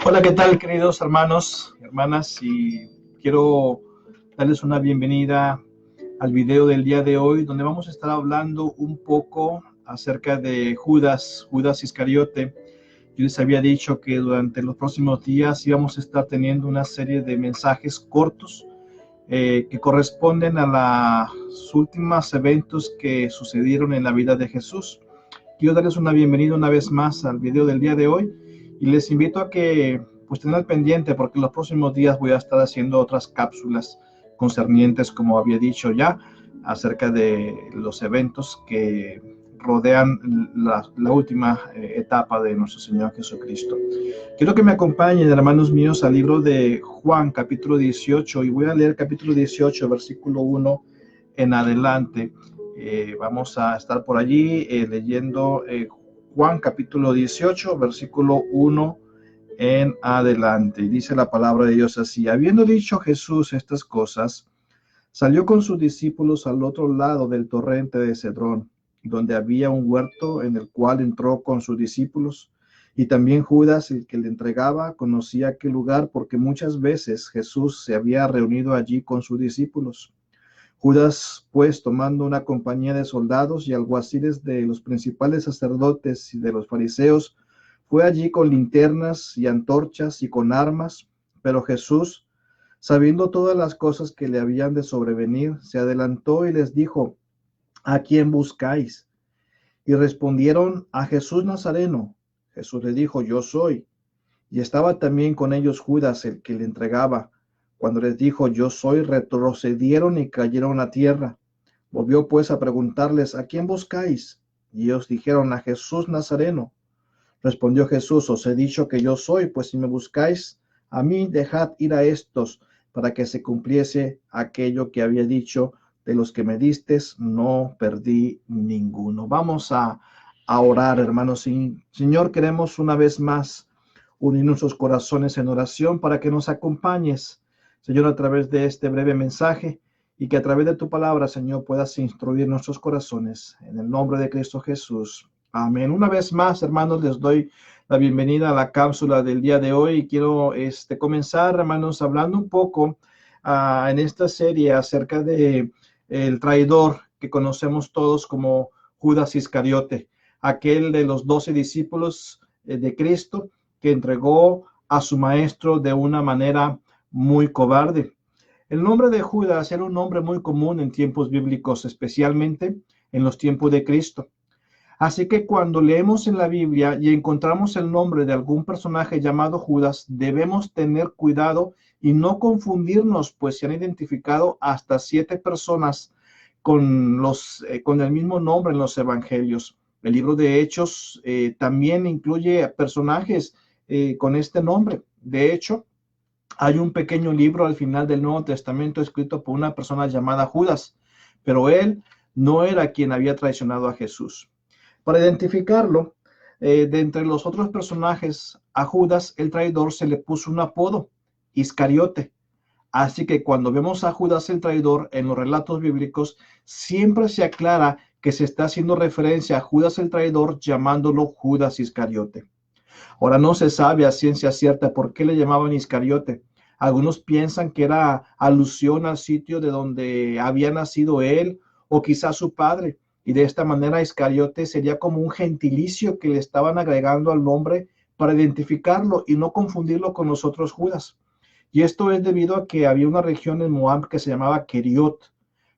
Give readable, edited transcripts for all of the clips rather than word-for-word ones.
Hola, ¿qué tal, queridos hermanos, hermanas? Y quiero darles una bienvenida al video del día de hoy, donde vamos a estar hablando un poco acerca de Judas Iscariote. Yo les había dicho que durante los próximos días íbamos a estar teniendo una serie de mensajes cortos que corresponden a los últimos eventos que sucedieron en la vida de Jesús. Quiero darles una bienvenida una vez más al video del día de hoy y les invito a que pues estén al pendiente, porque en los próximos días voy a estar haciendo otras cápsulas concernientes, como había dicho ya, acerca de los eventos que rodean la última etapa de nuestro Señor Jesucristo. Quiero que me acompañen, hermanos míos, al libro de Juan, capítulo 18, y voy a leer capítulo 18, versículo 1 en adelante. Vamos a estar por allí leyendo Juan capítulo 18, versículo 1 en adelante. Dice la palabra de Dios así: habiendo dicho Jesús estas cosas, salió con sus discípulos al otro lado del torrente de Cedrón, donde había un huerto, en el cual entró con sus discípulos. Y también Judas, el que le entregaba, conocía aquel lugar, porque muchas veces Jesús se había reunido allí con sus discípulos. Judas, pues, tomando una compañía de soldados y alguaciles de los principales sacerdotes y de los fariseos, fue allí con linternas y antorchas y con armas. Pero Jesús, sabiendo todas las cosas que le habían de sobrevenir, se adelantó y les dijo: ¿a quién buscáis? Y respondieron: a Jesús Nazareno. Jesús le dijo: yo soy. Y estaba también con ellos Judas, el que le entregaba. Cuando les dijo: yo soy, retrocedieron y cayeron a tierra. Volvió pues a preguntarles: ¿a quién buscáis? Y ellos dijeron: a Jesús Nazareno. Respondió Jesús: os he dicho que yo soy, pues si me buscáis a mí, dejad ir a estos, para que se cumpliese aquello que había dicho: de los que me distes, no perdí ninguno. Vamos a orar, hermanos. Señor, queremos una vez más unir nuestros corazones en oración para que nos acompañes, Señor, a través de este breve mensaje, y que a través de tu palabra, Señor, puedas instruir nuestros corazones. En el nombre de Cristo Jesús. Amén. Una vez más, hermanos, les doy la bienvenida a la cápsula del día de hoy. Quiero comenzar, hermanos, hablando un poco en esta serie acerca de el traidor que conocemos todos como Judas Iscariote, aquel de los 12 discípulos de Cristo, que entregó a su maestro de una manera muy cobarde. El nombre de Judas era un nombre muy común en tiempos bíblicos, especialmente en los tiempos de Cristo. Así que cuando leemos en la Biblia y encontramos el nombre de algún personaje llamado Judas, debemos tener cuidado y no confundirnos, pues se han identificado hasta 7 personas con el mismo nombre en los evangelios. El libro de Hechos también incluye personajes con este nombre. De hecho, hay un pequeño libro al final del Nuevo Testamento escrito por una persona llamada Judas, pero él no era quien había traicionado a Jesús. Para identificarlo, de entre los otros personajes, a Judas el traidor se le puso un apodo: Iscariote. Así que cuando vemos a Judas el traidor en los relatos bíblicos, siempre se aclara que se está haciendo referencia a Judas el traidor, llamándolo Judas Iscariote. Ahora, no se sabe a ciencia cierta por qué le llamaban Iscariote. Algunos piensan que era alusión al sitio de donde había nacido él, o quizás su padre, y de esta manera Iscariote sería como un gentilicio que le estaban agregando al nombre para identificarlo y no confundirlo con los otros Judas. Y esto es debido a que había una región en Moab que se llamaba Keriot.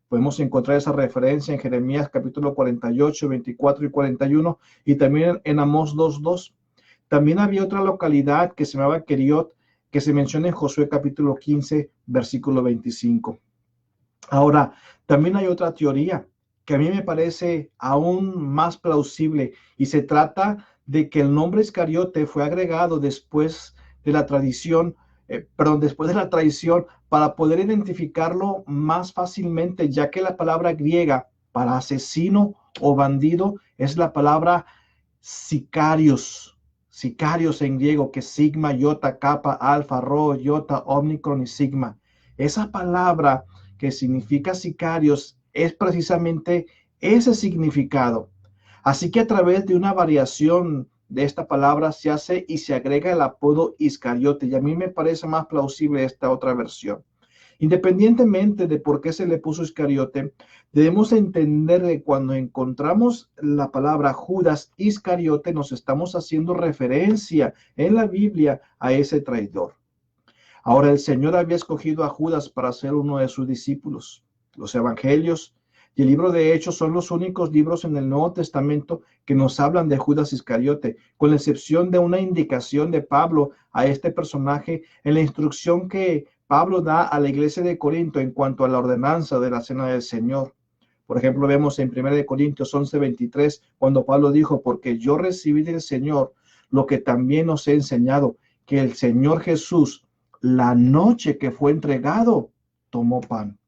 Podemos encontrar esa referencia en Jeremías capítulo 48, 24 y 41, y también en Amós 2:2. También había otra localidad que se llamaba Keriot, que se menciona en Josué capítulo 15, versículo 25. Ahora, también hay otra teoría que a mí me parece aún más plausible, y se trata de que el nombre Iscariote fue agregado después de la después de la traición, para poder identificarlo más fácilmente, ya que la palabra griega para asesino o bandido es la palabra sicarios. Sicarios en griego, que sigma, iota, kappa, alfa, rho, iota, omicron y sigma. Esa palabra que significa sicarios es precisamente ese significado. Así que a través de una variación de esta palabra se hace y se agrega el apodo Iscariote, y a mí me parece más plausible esta otra versión. Independientemente de por qué se le puso Iscariote, debemos entender que cuando encontramos la palabra Judas Iscariote, nos estamos haciendo referencia en la Biblia a ese traidor. Ahora, el Señor había escogido a Judas para ser uno de sus discípulos. Los evangelios y el libro de Hechos son los únicos libros en el Nuevo Testamento que nos hablan de Judas Iscariote, con la excepción de una indicación de Pablo a este personaje en la instrucción que Pablo da a la iglesia de Corinto en cuanto a la ordenanza de la cena del Señor. Por ejemplo, vemos en 1 Corintios 11:23, cuando Pablo dijo, porque yo recibí del Señor lo que también os he enseñado, que el Señor Jesús, la noche que fue entregado, tomó pan.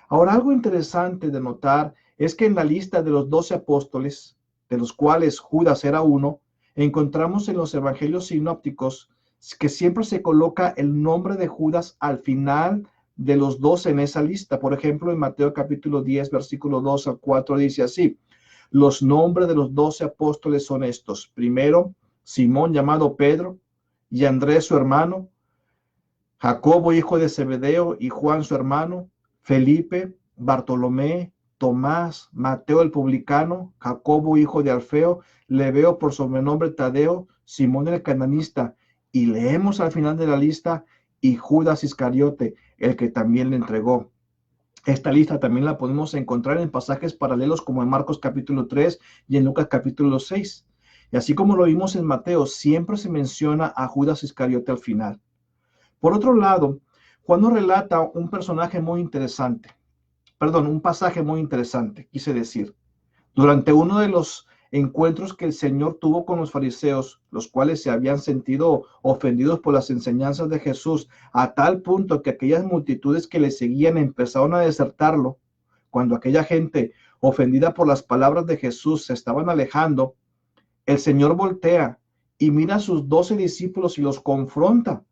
Ahora, algo interesante de notar es que en la lista de los 12 apóstoles, de los cuales Judas era uno, encontramos en los evangelios sinópticos que siempre se coloca el nombre de Judas al final de los 12 en esa lista. Por ejemplo, en Mateo capítulo 10, versículo 2 al 4 dice así, los nombres de los 12 apóstoles son estos. Primero, Simón llamado Pedro, y Andrés su hermano, Jacobo hijo de Zebedeo y Juan su hermano, Felipe, Bartolomé, Tomás, Mateo el publicano, Jacobo hijo de Alfeo, Lebeo por sobrenombre Tadeo, Simón el cananista, y leemos al final de la lista, y Judas Iscariote, el que también le entregó. Esta lista también la podemos encontrar en pasajes paralelos como en Marcos capítulo 3 y en Lucas capítulo 6. Y así como lo vimos en Mateo, siempre se menciona a Judas Iscariote al final. Por otro lado, Juan nos relata un pasaje muy interesante, quise decir. Durante uno de los encuentros que el Señor tuvo con los fariseos, los cuales se habían sentido ofendidos por las enseñanzas de Jesús, a tal punto que aquellas multitudes que le seguían empezaron a desertarlo, cuando aquella gente, ofendida por las palabras de Jesús, se estaban alejando, el Señor voltea y mira a sus 12 discípulos y los confronta.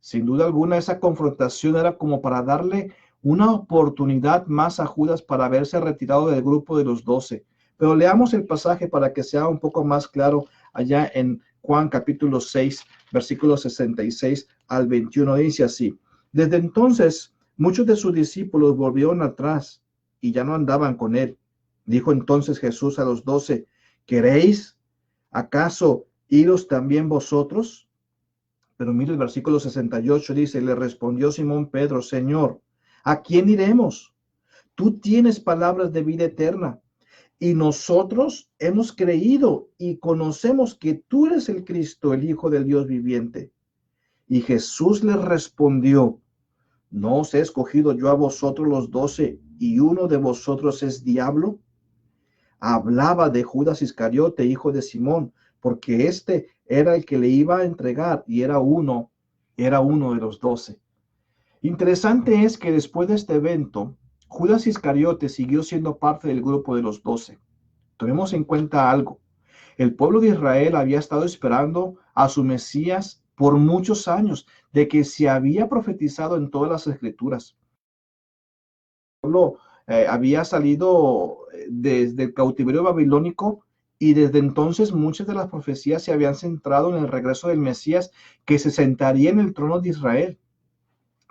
Sin duda alguna, esa confrontación era como para darle una oportunidad más a Judas para haberse retirado del grupo de los 12. Pero leamos el pasaje para que sea un poco más claro allá en Juan capítulo 6, versículos 66 al 21. Dice así, desde entonces muchos de sus discípulos volvieron atrás y ya no andaban con él. Dijo entonces Jesús a los 12, ¿queréis acaso iros también vosotros? Pero mire el versículo 68, dice, le respondió Simón Pedro, Señor, ¿a quién iremos? Tú tienes palabras de vida eterna, y nosotros hemos creído y conocemos que tú eres el Cristo, el Hijo del Dios viviente. Y Jesús le respondió, ¿no os he escogido yo a vosotros los 12, y uno de vosotros es diablo? Hablaba de Judas Iscariote, hijo de Simón, porque este era el que le iba a entregar y era uno de los 12. Interesante es que después de este evento, Judas Iscariote siguió siendo parte del grupo de los 12. Tomemos en cuenta algo. El pueblo de Israel había estado esperando a su Mesías por muchos años, de que se había profetizado en todas las escrituras. El pueblo había salido desde el cautiverio babilónico, y desde entonces muchas de las profecías se habían centrado en el regreso del Mesías, que se sentaría en el trono de Israel.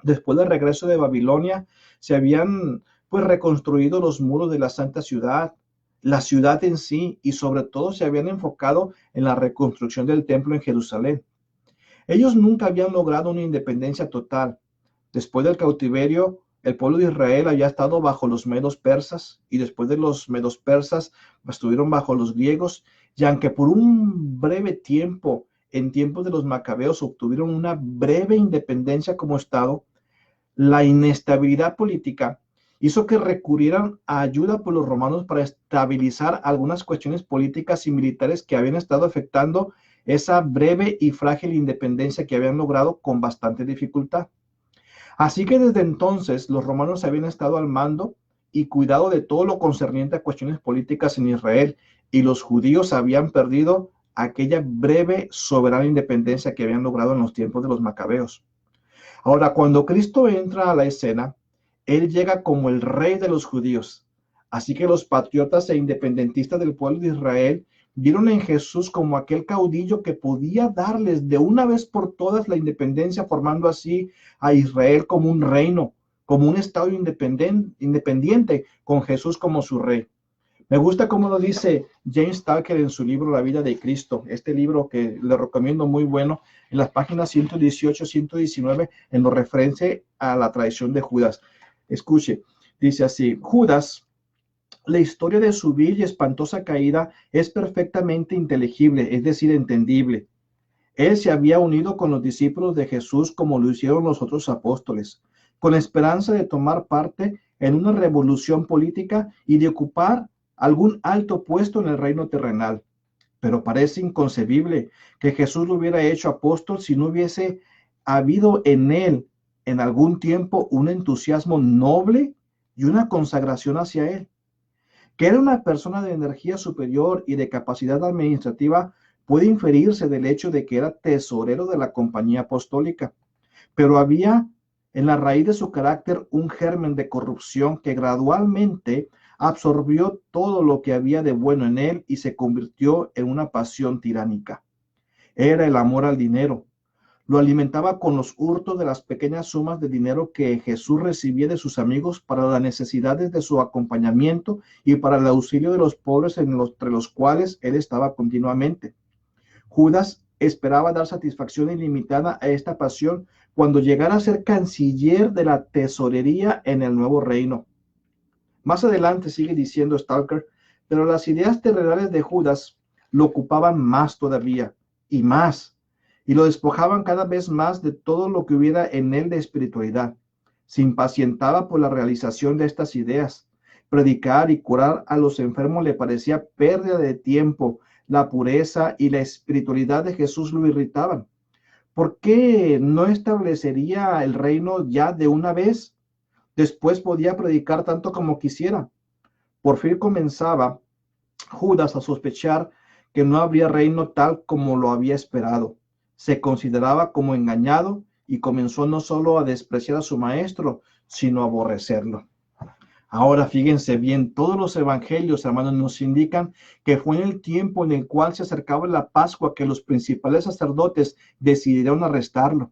Después del regreso de Babilonia, se habían reconstruido los muros de la santa ciudad, la ciudad en sí, y sobre todo se habían enfocado en la reconstrucción del templo en Jerusalén. Ellos nunca habían logrado una independencia total. Después del cautiverio, el pueblo de Israel había estado bajo los medos persas, y después de los medos persas estuvieron bajo los griegos, y aunque por un breve tiempo, en tiempos de los macabeos, obtuvieron una breve independencia como estado, la inestabilidad política hizo que recurrieran a ayuda por los romanos para estabilizar algunas cuestiones políticas y militares que habían estado afectando esa breve y frágil independencia que habían logrado con bastante dificultad. Así que desde entonces los romanos habían estado al mando y cuidado de todo lo concerniente a cuestiones políticas en Israel, y los judíos habían perdido aquella breve soberana independencia que habían logrado en los tiempos de los macabeos. Ahora, cuando Cristo entra a la escena, Él llega como el rey de los judíos. Así que los patriotas e independentistas del pueblo de Israel Vieron en Jesús como aquel caudillo que podía darles de una vez por todas la independencia, formando así a Israel como un reino, como un estado independiente, con Jesús como su rey. Me gusta cómo lo dice James Tucker en su libro La vida de Cristo, este libro que le recomiendo, muy bueno, en las páginas 118, 119, en lo referente a la traición de Judas. Escuche, dice así: Judas, la historia de su vil y espantosa caída es perfectamente inteligible, es decir, entendible. Él se había unido con los discípulos de Jesús como lo hicieron los otros apóstoles, con la esperanza de tomar parte en una revolución política y de ocupar algún alto puesto en el reino terrenal. Pero parece inconcebible que Jesús lo hubiera hecho apóstol si no hubiese habido en él en algún tiempo un entusiasmo noble y una consagración hacia él. Que era una persona de energía superior y de capacidad administrativa puede inferirse del hecho de que era tesorero de la compañía apostólica, pero había en la raíz de su carácter un germen de corrupción que gradualmente absorbió todo lo que había de bueno en él y se convirtió en una pasión tiránica. Era el amor al dinero. Lo alimentaba con los hurtos de las pequeñas sumas de dinero que Jesús recibía de sus amigos para las necesidades de su acompañamiento y para el auxilio de los pobres entre los cuales él estaba continuamente. Judas esperaba dar satisfacción ilimitada a esta pasión cuando llegara a ser canciller de la tesorería en el nuevo reino. Más adelante sigue diciendo Stalker, pero las ideas terrenales de Judas lo ocupaban más todavía y más, y lo despojaban cada vez más de todo lo que hubiera en él de espiritualidad. Se impacientaba por la realización de estas ideas. Predicar y curar a los enfermos le parecía pérdida de tiempo. La pureza y la espiritualidad de Jesús lo irritaban. ¿Por qué no establecería el reino ya de una vez? Después podía predicar tanto como quisiera. Por fin comenzaba Judas a sospechar que no habría reino tal como lo había esperado. Se consideraba como engañado y comenzó no solo a despreciar a su maestro, sino a aborrecerlo. Ahora fíjense bien, todos los evangelios, hermanos, nos indican que fue en el tiempo en el cual se acercaba la Pascua que los principales sacerdotes decidieron arrestarlo.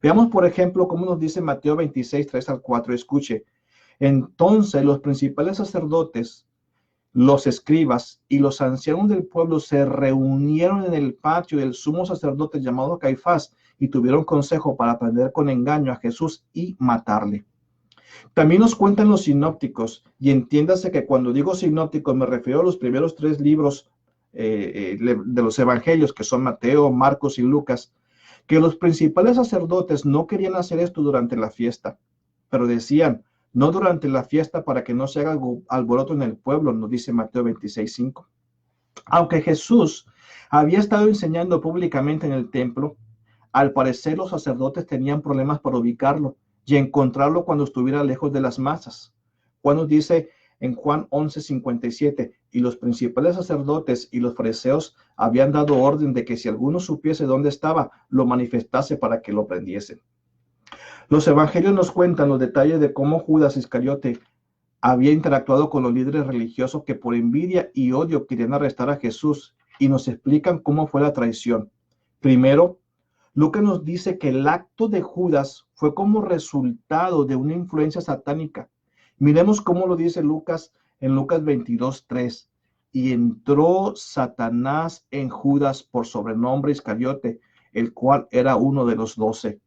Veamos, por ejemplo, cómo nos dice Mateo 26, 3 al 4. Escuche. Entonces los principales sacerdotes, los escribas y los ancianos del pueblo se reunieron en el patio del sumo sacerdote llamado Caifás y tuvieron consejo para prender con engaño a Jesús y matarle. También nos cuentan los sinópticos, y entiéndase que cuando digo sinópticos me refiero a los primeros 3 libros de los evangelios, que son Mateo, Marcos y Lucas, que los principales sacerdotes no querían hacer esto durante la fiesta, pero decían, no durante la fiesta para que no se haga alboroto en el pueblo, nos dice Mateo 26:5. Aunque Jesús había estado enseñando públicamente en el templo, al parecer los sacerdotes tenían problemas para ubicarlo y encontrarlo cuando estuviera lejos de las masas. Juan nos dice en Juan 11:57, y los principales sacerdotes y los fariseos habían dado orden de que si alguno supiese dónde estaba, lo manifestase para que lo prendiesen. Los evangelios nos cuentan los detalles de cómo Judas Iscariote había interactuado con los líderes religiosos que por envidia y odio querían arrestar a Jesús, y nos explican cómo fue la traición. Primero, Lucas nos dice que el acto de Judas fue como resultado de una influencia satánica. Miremos cómo lo dice Lucas en Lucas 22:3. Y entró Satanás en Judas por sobrenombre Iscariote, el cual era uno de los 12.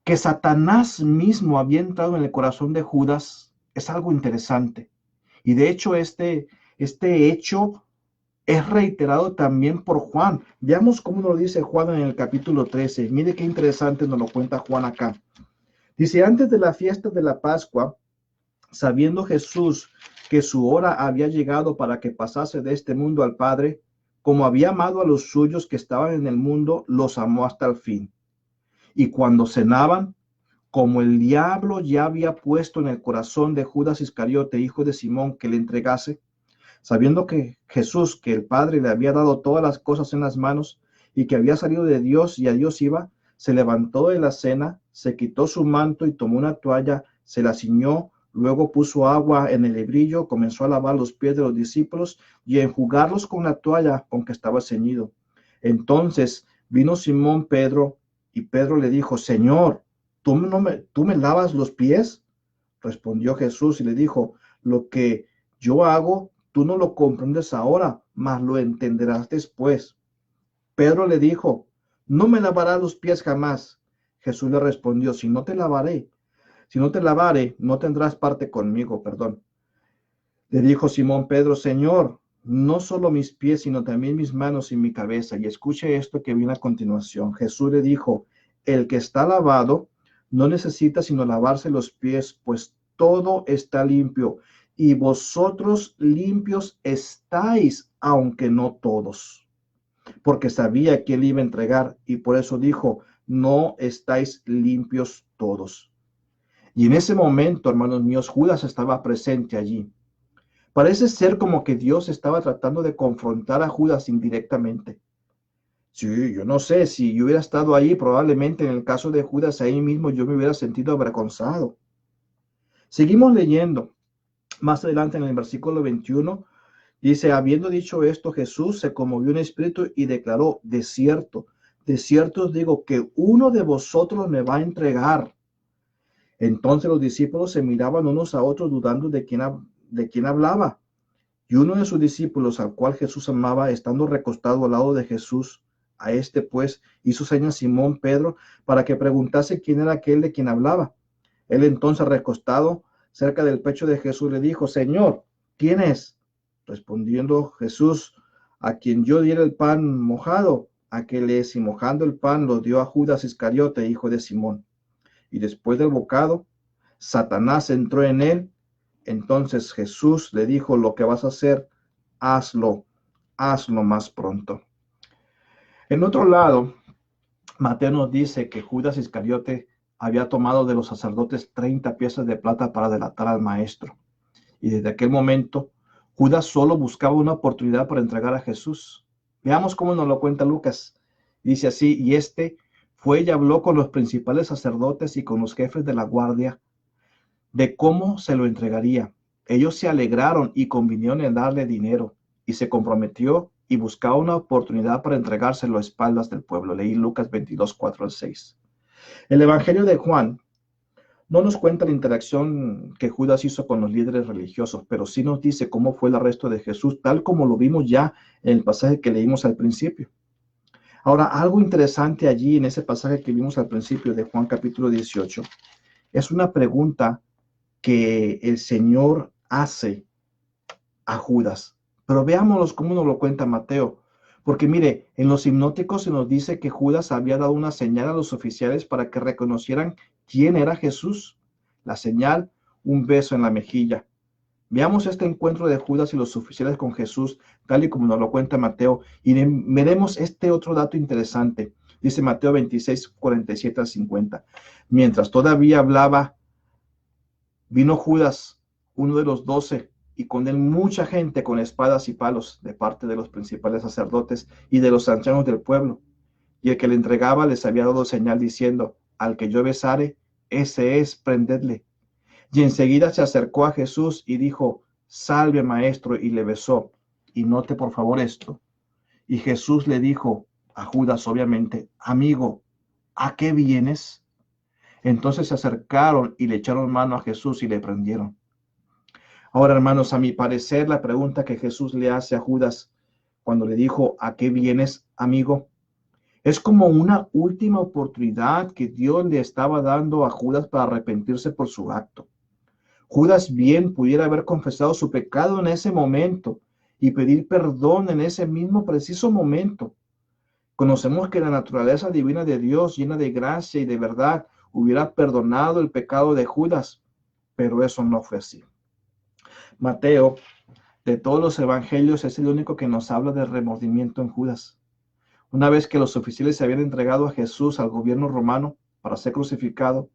Que Satanás mismo había entrado en el corazón de Judas es algo interesante. Y de hecho este hecho es reiterado también por Juan. Veamos cómo nos lo dice Juan en el capítulo 13. Mire qué interesante nos lo cuenta Juan acá. Dice, antes de la fiesta de la Pascua, sabiendo Jesús que su hora había llegado para que pasase de este mundo al Padre, como había amado a los suyos que estaban en el mundo, los amó hasta el fin. Y cuando cenaban, como el diablo ya había puesto en el corazón de Judas Iscariote, hijo de Simón, que le entregase, sabiendo que Jesús, que el Padre le había dado todas las cosas en las manos y que había salido de Dios y a Dios iba, se levantó de la cena, se quitó su manto y tomó una toalla, se la ciñó, Luego puso agua en el hebrillo, comenzó a lavar los pies de los discípulos y a enjugarlos con la toalla con que estaba ceñido. Entonces vino Simón Pedro y Pedro le dijo, Señor, ¿tú me lavas los pies? Respondió Jesús y le dijo, lo que yo hago, tú no lo comprendes ahora, mas lo entenderás después. Pedro le dijo, no me lavarás los pies jamás. Jesús le respondió, si no te lavare, no tendrás parte conmigo, perdón. Le dijo Simón Pedro, Señor, no solo mis pies, sino también mis manos y mi cabeza. Y escuche esto que viene a continuación. Jesús le dijo, el que está lavado no necesita sino lavarse los pies, pues todo está limpio. Y vosotros limpios estáis, aunque no todos. Porque sabía que él iba a entregar y por eso dijo, no estáis limpios todos. Y en ese momento, hermanos míos, Judas estaba presente allí. Parece ser como que Dios estaba tratando de confrontar a Judas indirectamente. Sí, yo no sé, si yo hubiera estado ahí, probablemente en el caso de Judas, ahí mismo yo me hubiera sentido avergonzado. Seguimos leyendo. Más adelante en el versículo 21, dice, habiendo dicho esto, Jesús se conmovió en espíritu y declaró, de cierto os digo que uno de vosotros me va a entregar. Entonces los discípulos se miraban unos a otros dudando de quién hablaba. Y uno de sus discípulos, al cual Jesús amaba, estando recostado al lado de Jesús, a este pues hizo señas Simón Pedro para que preguntase quién era aquel de quien hablaba. Él entonces recostado cerca del pecho de Jesús le dijo, Señor, ¿quién es? Respondiendo Jesús, a quien yo diera el pan mojado, aquel es, y mojando el pan lo dio a Judas Iscariote, hijo de Simón. Y después del bocado, Satanás entró en él. Entonces Jesús le dijo, lo que vas a hacer, hazlo más pronto. En otro lado, Mateo nos dice que Judas Iscariote había tomado de los sacerdotes 30 piezas de plata para delatar al maestro. Y desde aquel momento, Judas solo buscaba una oportunidad para entregar a Jesús. Veamos cómo nos lo cuenta Lucas. Dice así, y este fue y habló con los principales sacerdotes y con los jefes de la guardia de cómo se lo entregaría. Ellos se alegraron y convinieron en darle dinero, y se comprometió y buscaba una oportunidad para entregárselo a espaldas del pueblo. Leí Lucas 22, 4 al 6. El Evangelio de Juan no nos cuenta la interacción que Judas hizo con los líderes religiosos, pero sí nos dice cómo fue el arresto de Jesús, tal como lo vimos ya en el pasaje que leímos al principio. Ahora, algo interesante allí en ese pasaje que vimos al principio de Juan capítulo 18, es una pregunta que el Señor hace a Judas. Pero veámoslos cómo nos lo cuenta Mateo. Porque mire, en los hipnóticos se nos dice que Judas había dado una señal a los oficiales para que reconocieran quién era Jesús. La señal, un beso en la mejilla. Veamos este encuentro de Judas y los oficiales con Jesús, tal y como nos lo cuenta Mateo, y veremos este otro dato interesante. Dice Mateo 26, 47 al 50. Mientras todavía hablaba, vino Judas, uno de los 12, y con él mucha gente con espadas y palos de parte de los principales sacerdotes y de los ancianos del pueblo. Y el que le entregaba les había dado señal diciendo, al que yo besare, ese es, prendedle. Y enseguida se acercó a Jesús y dijo, salve maestro, y le besó. Y note por favor esto. Y Jesús le dijo a Judas, obviamente, amigo, ¿a qué vienes? Entonces se acercaron y le echaron mano a Jesús y le prendieron. Ahora, hermanos, a mi parecer, la pregunta que Jesús le hace a Judas cuando le dijo, ¿a qué vienes, amigo? Es como una última oportunidad que Dios le estaba dando a Judas para arrepentirse por su acto. Judas bien pudiera haber confesado su pecado en ese momento y pedir perdón en ese mismo preciso momento. Conocemos que la naturaleza divina de Dios, llena de gracia y de verdad, hubiera perdonado el pecado de Judas, pero eso no fue así. Mateo, de todos los evangelios, es el único que nos habla de remordimiento en Judas. Una vez que los oficiales se habían entregado a Jesús al gobierno romano para ser crucificado,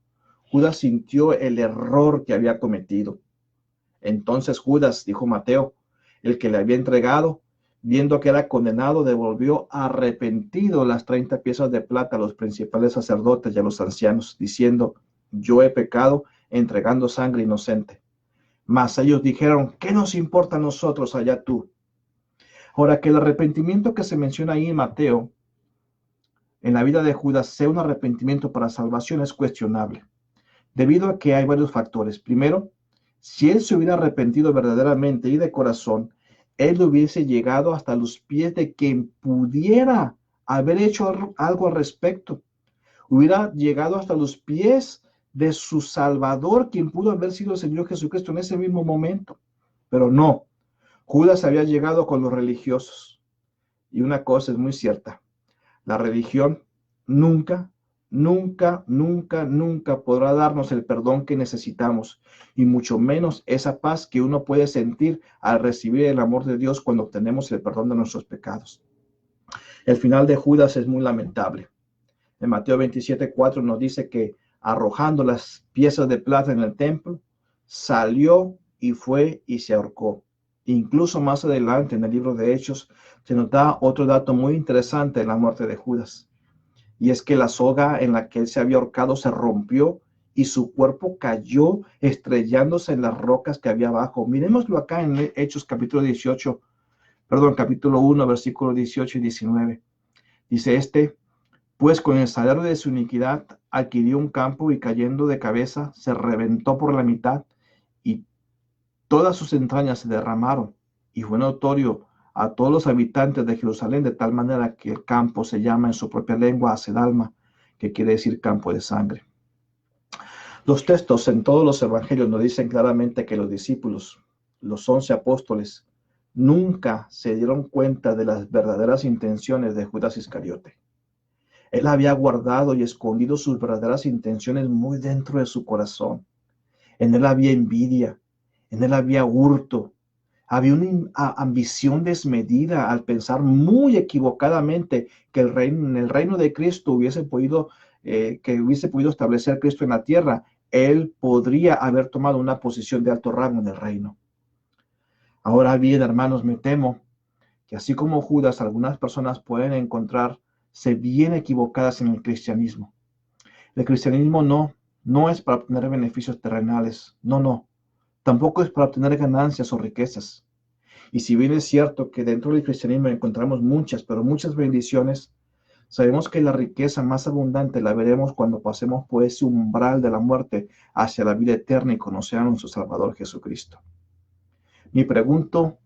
Judas sintió el error que había cometido. Entonces Judas, dijo Mateo, el que le había entregado, viendo que era condenado, devolvió arrepentido las 30 piezas de plata a los principales sacerdotes y a los ancianos, diciendo, yo he pecado entregando sangre inocente. Mas ellos dijeron, ¿qué nos importa a nosotros? Allá tú. Ahora, que el arrepentimiento que se menciona ahí en Mateo, en la vida de Judas, sea un arrepentimiento para salvación es cuestionable, debido a que hay varios factores. Primero, si él se hubiera arrepentido verdaderamente y de corazón, él hubiese llegado hasta los pies de quien pudiera haber hecho algo al respecto. Hubiera llegado hasta los pies de su Salvador, quien pudo haber sido el Señor Jesucristo en ese mismo momento. Pero no, Judas había llegado con los religiosos. Y una cosa es muy cierta, la religión nunca, nunca, nunca, nunca podrá darnos el perdón que necesitamos, y mucho menos esa paz que uno puede sentir al recibir el amor de Dios cuando obtenemos el perdón de nuestros pecados. El final de Judas es muy lamentable. En Mateo 27:4 nos dice que arrojando las piezas de plata en el templo, salió y fue y se ahorcó. Incluso más adelante en el libro de Hechos se nos da otro dato muy interesante de la muerte de Judas. Y es que la soga en la que él se había ahorcado se rompió y su cuerpo cayó estrellándose en las rocas que había abajo. Miremoslo acá en Hechos capítulo 1, versículos 18 y 19. Dice, pues con el salario de su iniquidad adquirió un campo y cayendo de cabeza se reventó por la mitad y todas sus entrañas se derramaron. Y fue notorio a todos los habitantes de Jerusalén de tal manera que el campo se llama en su propia lengua Acedalma, que quiere decir campo de sangre. Los textos en todos los evangelios nos dicen claramente que los discípulos, los 11 apóstoles, nunca se dieron cuenta de las verdaderas intenciones de Judas Iscariote. Él había guardado y escondido sus verdaderas intenciones muy dentro de su corazón. En él había envidia, en él había hurto, había una ambición desmedida al pensar muy equivocadamente que en el reino de Cristo hubiese podido establecer Cristo en la tierra. Él podría haber tomado una posición de alto rango en el reino. Ahora bien, hermanos, me temo que así como Judas, algunas personas pueden encontrarse bien equivocadas en el cristianismo. El cristianismo no es para obtener beneficios terrenales, no. Tampoco es para obtener ganancias o riquezas. Y si bien es cierto que dentro del cristianismo encontramos muchas, pero muchas bendiciones, sabemos que la riqueza más abundante la veremos cuando pasemos por ese umbral de la muerte hacia la vida eterna y conocer a nuestro Salvador Jesucristo. Me pregunto,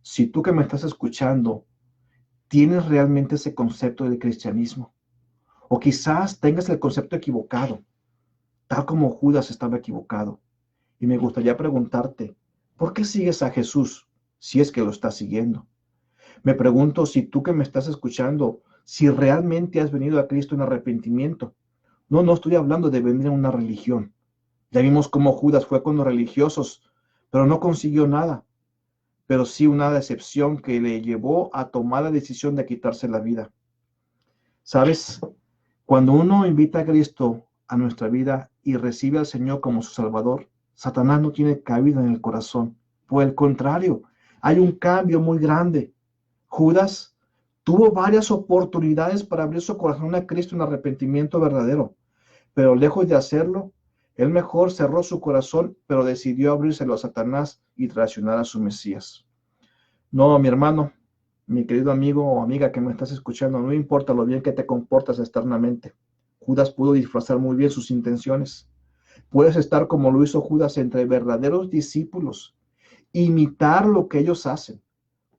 si tú que me estás escuchando, ¿tienes realmente ese concepto del cristianismo? O quizás tengas el concepto equivocado, tal como Judas estaba equivocado. Y me gustaría preguntarte, ¿por qué sigues a Jesús si es que lo estás siguiendo? Me pregunto si tú que me estás escuchando, si realmente has venido a Cristo en arrepentimiento. No estoy hablando de venir a una religión. Ya vimos cómo Judas fue con los religiosos, pero no consiguió nada. Pero sí una decepción que le llevó a tomar la decisión de quitarse la vida. ¿Sabes? Cuando uno invita a Cristo a nuestra vida y recibe al Señor como su Salvador, Satanás no tiene cabida en el corazón. Por el contrario, hay un cambio muy grande. Judas tuvo varias oportunidades para abrir su corazón a Cristo en arrepentimiento verdadero, pero lejos de hacerlo, él mejor cerró su corazón, pero decidió abrírselo a Satanás y traicionar a su Mesías. No, mi hermano, mi querido amigo o amiga que me estás escuchando, no importa lo bien que te comportas externamente. Judas pudo disfrazar muy bien sus intenciones. Puedes estar como lo hizo Judas entre verdaderos discípulos, imitar lo que ellos hacen,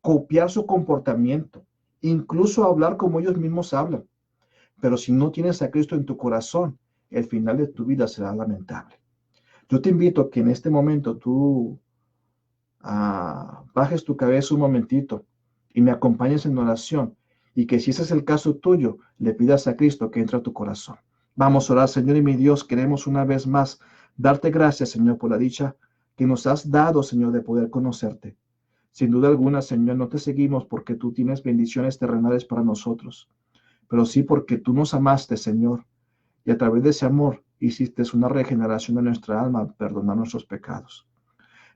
copiar su comportamiento, incluso hablar como ellos mismos hablan. Pero si no tienes a Cristo en tu corazón, el final de tu vida será lamentable. Yo te invito a que en este momento tú bajes tu cabeza un momentito y me acompañes en oración, y que si ese es el caso tuyo, le pidas a Cristo que entre a tu corazón. Vamos a orar. Señor y mi Dios, queremos una vez más darte gracias, Señor, por la dicha que nos has dado, Señor, de poder conocerte. Sin duda alguna, Señor, no te seguimos porque tú tienes bendiciones terrenales para nosotros, pero sí porque tú nos amaste, Señor, y a través de ese amor hiciste una regeneración de nuestra alma al perdonar nuestros pecados.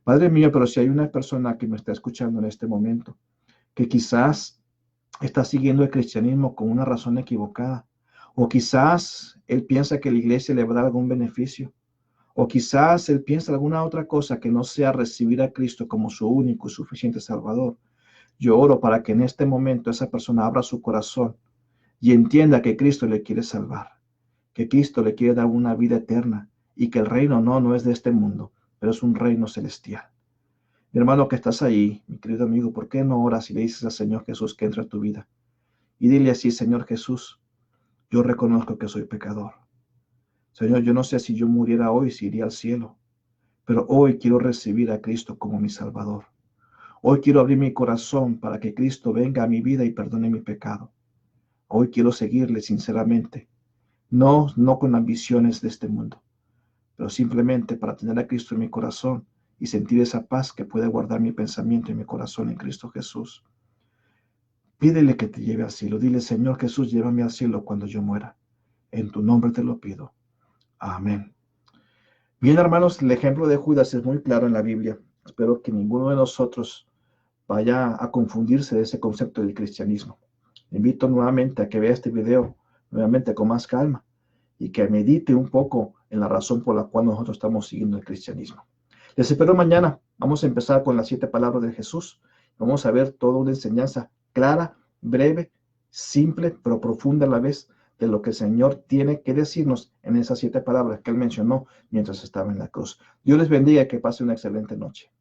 Padre mío, pero si hay una persona que me está escuchando en este momento, que quizás está siguiendo el cristianismo con una razón equivocada, o quizás él piensa que la iglesia le va a dar algún beneficio, O quizás él piensa alguna otra cosa que no sea recibir a Cristo como su único y suficiente Salvador. Yo oro para que en este momento esa persona abra su corazón y entienda que Cristo le quiere salvar, que Cristo le quiere dar una vida eterna y que el reino no es de este mundo, pero es un reino celestial. Mi hermano que estás ahí, mi querido amigo, ¿por qué no oras y le dices al Señor Jesús que entre a tu vida? Y dile así: Señor Jesús, yo reconozco que soy pecador. Señor, yo no sé si yo muriera hoy, si iría al cielo, pero hoy quiero recibir a Cristo como mi Salvador. Hoy quiero abrir mi corazón para que Cristo venga a mi vida y perdone mi pecado. Hoy quiero seguirle sinceramente, no con ambiciones de este mundo, pero simplemente para tener a Cristo en mi corazón y sentir esa paz que puede guardar mi pensamiento y mi corazón en Cristo Jesús. Pídele que te lleve al cielo. Dile: Señor Jesús, llévame al cielo cuando yo muera. En tu nombre te lo pido. Amén. Bien, hermanos, el ejemplo de Judas es muy claro en la Biblia. Espero que ninguno de nosotros vaya a confundirse de ese concepto del cristianismo. Le invito nuevamente a que vea este video nuevamente con más calma y que medite un poco en la razón por la cual nosotros estamos siguiendo el cristianismo. Les espero mañana. Vamos a empezar con las 7 palabras de Jesús. Vamos a ver toda una enseñanza clara, breve, simple, pero profunda a la vez, de lo que el Señor tiene que decirnos en esas 7 palabras que Él mencionó mientras estaba en la cruz. Dios les bendiga y que pase una excelente noche.